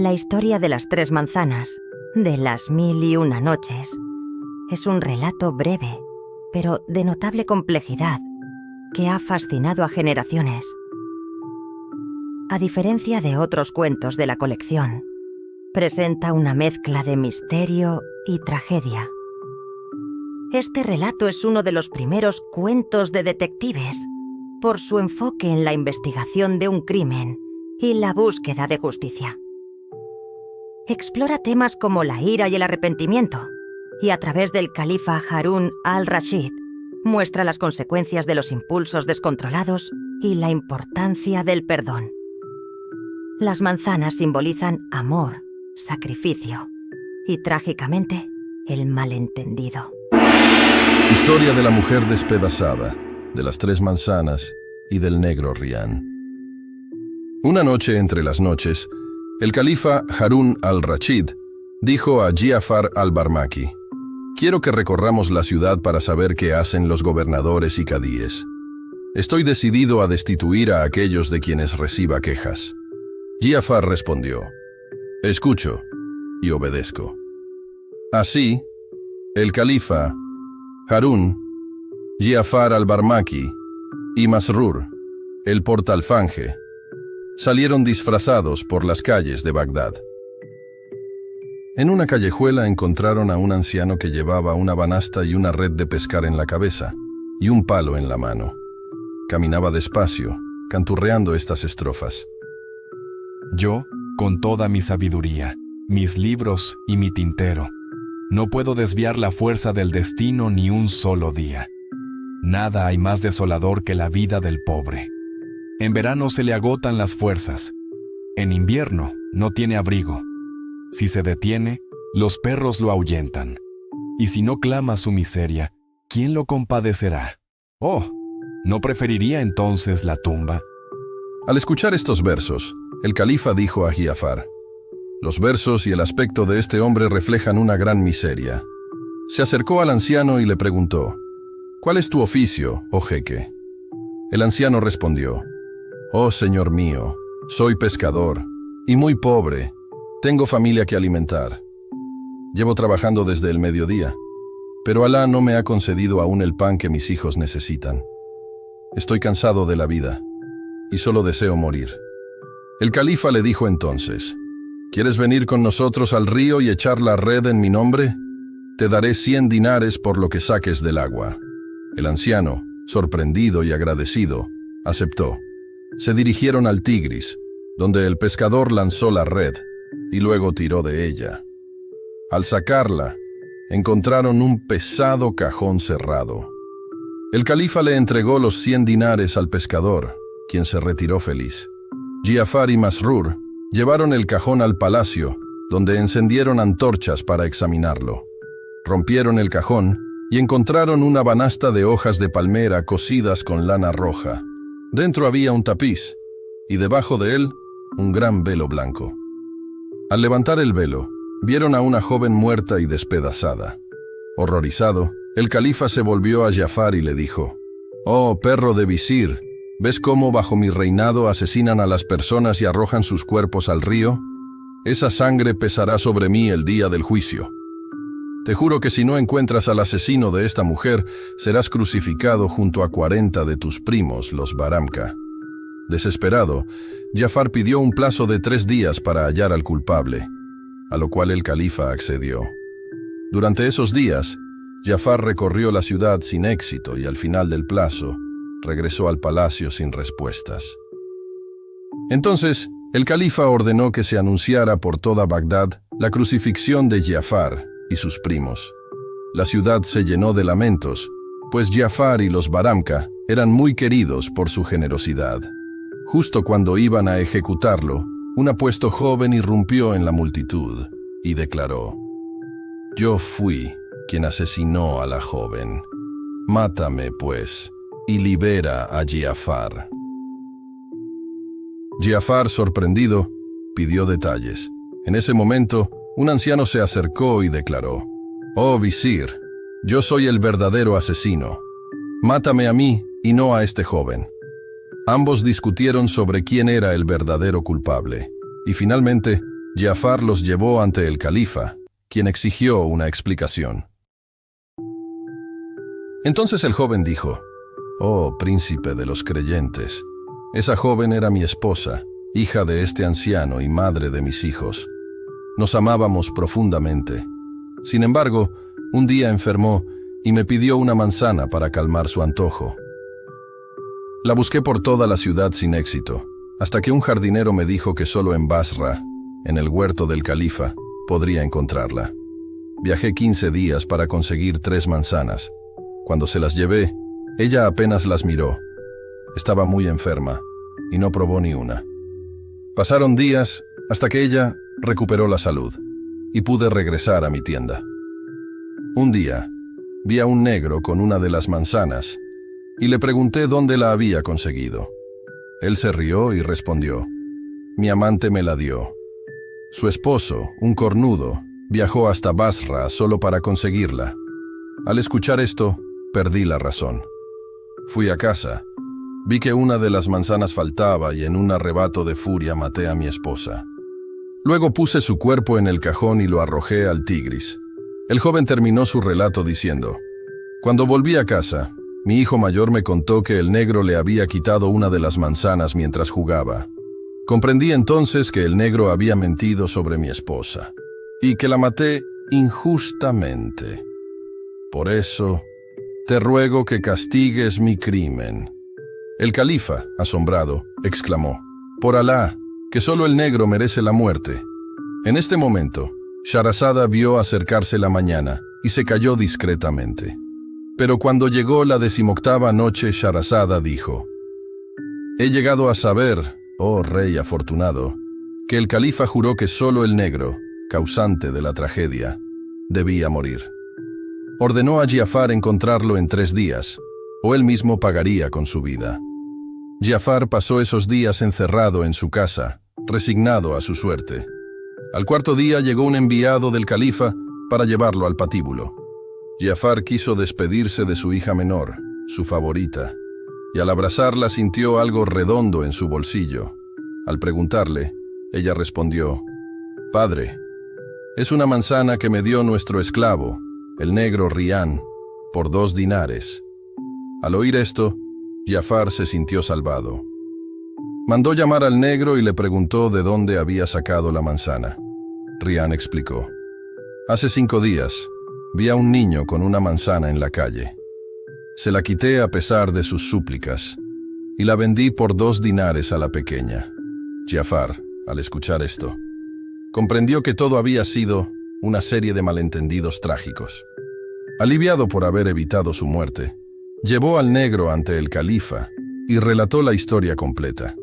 La historia de las 3 manzanas, de las 1001 noches, es un relato breve, pero de notable complejidad, que ha fascinado a generaciones. A diferencia de otros cuentos de la colección, presenta una mezcla de misterio y tragedia. Este relato es uno de los primeros cuentos de detectives, por su enfoque en la investigación de un crimen y la búsqueda de justicia. Explora temas como la ira y el arrepentimiento, y a través del califa Harún al-Rashid muestra las consecuencias de los impulsos descontrolados y la importancia del perdón. Las manzanas simbolizan amor, sacrificio y, trágicamente, el malentendido. Historia de la mujer despedazada, de las 3 manzanas y del negro Rian. Una noche entre las noches, el califa Harún al-Rashid dijo a Ja'far al-Barmaki: «Quiero que recorramos la ciudad para saber qué hacen los gobernadores y cadíes. Estoy decidido a destituir a aquellos de quienes reciba quejas». Ja'far respondió: «Escucho y obedezco». Así, el califa Harún, Ja'far al-Barmaki y Masrur, el portalfanje, salieron disfrazados por las calles de Bagdad. En una callejuela encontraron a un anciano que llevaba una banasta y una red de pescar en la cabeza y un palo en la mano. Caminaba despacio, canturreando estas estrofas: Yo, con toda mi sabiduría, mis libros y mi tintero, no puedo desviar la fuerza del destino ni un solo día. Nada hay más desolador que la vida del pobre. En verano se le agotan las fuerzas. En invierno no tiene abrigo. Si se detiene, los perros lo ahuyentan. Y si no clama su miseria, ¿quién lo compadecerá? Oh, ¿no preferiría entonces la tumba? Al escuchar estos versos, el califa dijo a Ja'far: «Los versos y el aspecto de este hombre reflejan una gran miseria». Se acercó al anciano y le preguntó: «¿Cuál es tu oficio, oh jeque?». El anciano respondió: «Oh señor mío, soy pescador y muy pobre. Tengo familia que alimentar. Llevo trabajando desde el mediodía, pero Alá no me ha concedido aún el pan que mis hijos necesitan. Estoy cansado de la vida y solo deseo morir». El califa le dijo entonces: «¿Quieres venir con nosotros al río y echar la red en mi nombre? Te daré 100 dinares por lo que saques del agua». El anciano, sorprendido y agradecido, aceptó. Se dirigieron al Tigris, donde el pescador lanzó la red y luego tiró de ella. Al sacarla, encontraron un pesado cajón cerrado. El califa le entregó los 100 dinares al pescador, quien se retiró feliz. Ja'far y Masrur llevaron el cajón al palacio, donde encendieron antorchas para examinarlo. Rompieron el cajón y encontraron una banasta de hojas de palmera cosidas con lana roja. Dentro había un tapiz, y debajo de él, un gran velo blanco. Al levantar el velo, vieron a una joven muerta y despedazada. Horrorizado, el califa se volvió a Ja'far y le dijo: «Oh, perro de visir, ¿ves cómo bajo mi reinado asesinan a las personas y arrojan sus cuerpos al río? Esa sangre pesará sobre mí el día del juicio. Te juro que si no encuentras al asesino de esta mujer, serás crucificado junto a 40 de tus primos, los Baramka». Desesperado, Ja'far pidió un plazo de 3 días para hallar al culpable, a lo cual el califa accedió. Durante esos días, Ja'far recorrió la ciudad sin éxito y al final del plazo, regresó al palacio sin respuestas. Entonces, el califa ordenó que se anunciara por toda Bagdad la crucifixión de Ja'far y sus primos. La ciudad se llenó de lamentos, pues Ja'far y los Baramka eran muy queridos por su generosidad. Justo cuando iban a ejecutarlo, un apuesto joven irrumpió en la multitud y declaró: «Yo fui quien asesinó a la joven. Mátame, pues, y libera a Ja'far». Ja'far, sorprendido, pidió detalles. En ese momento, un anciano se acercó y declaró: «Oh visir, yo soy el verdadero asesino. Mátame a mí y no a este joven». Ambos discutieron sobre quién era el verdadero culpable, y finalmente Jafar los llevó ante el califa, quien exigió una explicación. Entonces el joven dijo: «Oh, príncipe de los creyentes, esa joven era mi esposa, hija de este anciano y madre de mis hijos. Nos amábamos profundamente. Sin embargo, un día enfermó y me pidió una manzana para calmar su antojo. La busqué por toda la ciudad sin éxito, hasta que un jardinero me dijo que solo en Basra, en el huerto del califa, podría encontrarla. Viajé 15 días para conseguir 3 manzanas. Cuando se las llevé, ella apenas las miró. Estaba muy enferma y no probó ni una. Pasaron días hasta que ella recuperó la salud y pude regresar a mi tienda. Un día, vi a un negro con una de las manzanas y le pregunté dónde la había conseguido. Él se rió y respondió: «Mi amante me la dio». Su esposo, un cornudo, viajó hasta Basra solo para conseguirla. Al escuchar esto, perdí la razón. Fui a casa, vi que una de las manzanas faltaba y en un arrebato de furia maté a mi esposa. Luego puse su cuerpo en el cajón y lo arrojé al Tigris. El joven terminó su relato diciendo: «Cuando volví a casa, mi hijo mayor me contó que el negro le había quitado una de las manzanas mientras jugaba. Comprendí entonces que el negro había mentido sobre mi esposa y que la maté injustamente. Por eso, te ruego que castigues mi crimen». El califa, asombrado, exclamó: «Por Alá, que solo el negro merece la muerte». En este momento, Shahrazada vio acercarse la mañana y se calló discretamente. Pero cuando llegó la 18ª noche, Shahrazada dijo: «He llegado a saber, oh rey afortunado, que el califa juró que solo el negro, causante de la tragedia, debía morir. Ordenó a Jafar encontrarlo en 3 días, o él mismo pagaría con su vida. Jafar pasó esos días encerrado en su casa, resignado a su suerte. Al 4.º día llegó un enviado del califa para llevarlo al patíbulo. Jafar quiso despedirse de su hija menor, su favorita, y al abrazarla sintió algo redondo en su bolsillo. Al preguntarle, ella respondió: «Padre, es una manzana que me dio nuestro esclavo, el negro Rian, por 2 dinares». Al oír esto, Jafar se sintió salvado. Mandó llamar al negro y le preguntó de dónde había sacado la manzana. Rian explicó: «Hace 5 días, vi a un niño con una manzana en la calle. Se la quité a pesar de sus súplicas, y la vendí por 2 dinares a la pequeña». Jafar, al escuchar esto, comprendió que todo había sido una serie de malentendidos trágicos. Aliviado por haber evitado su muerte, llevó al negro ante el califa y relató la historia completa.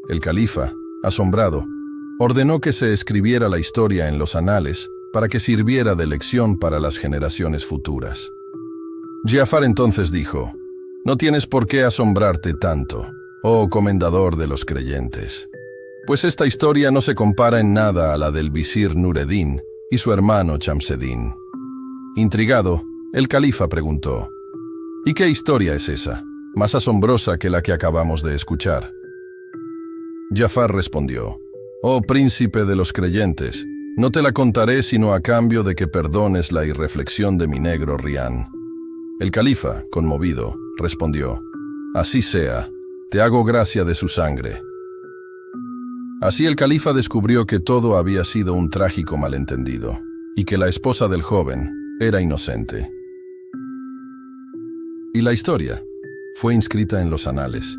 El califa, asombrado, ordenó que se escribiera la historia en los anales para que sirviera de lección para las generaciones futuras. Jafar entonces dijo: «No tienes por qué asombrarte tanto, oh comendador de los creyentes, pues esta historia no se compara en nada a la del visir Nureddin y su hermano Shamseddin». Intrigado, el califa preguntó: «¿Y qué historia es esa, más asombrosa que la que acabamos de escuchar?». Jafar respondió: «Oh príncipe de los creyentes, no te la contaré sino a cambio de que perdones la irreflexión de mi negro Rian». El califa, conmovido, respondió: «Así sea, te hago gracia de su sangre». Así el califa descubrió que todo había sido un trágico malentendido, y que la esposa del joven era inocente. Y la historia fue inscrita en los anales.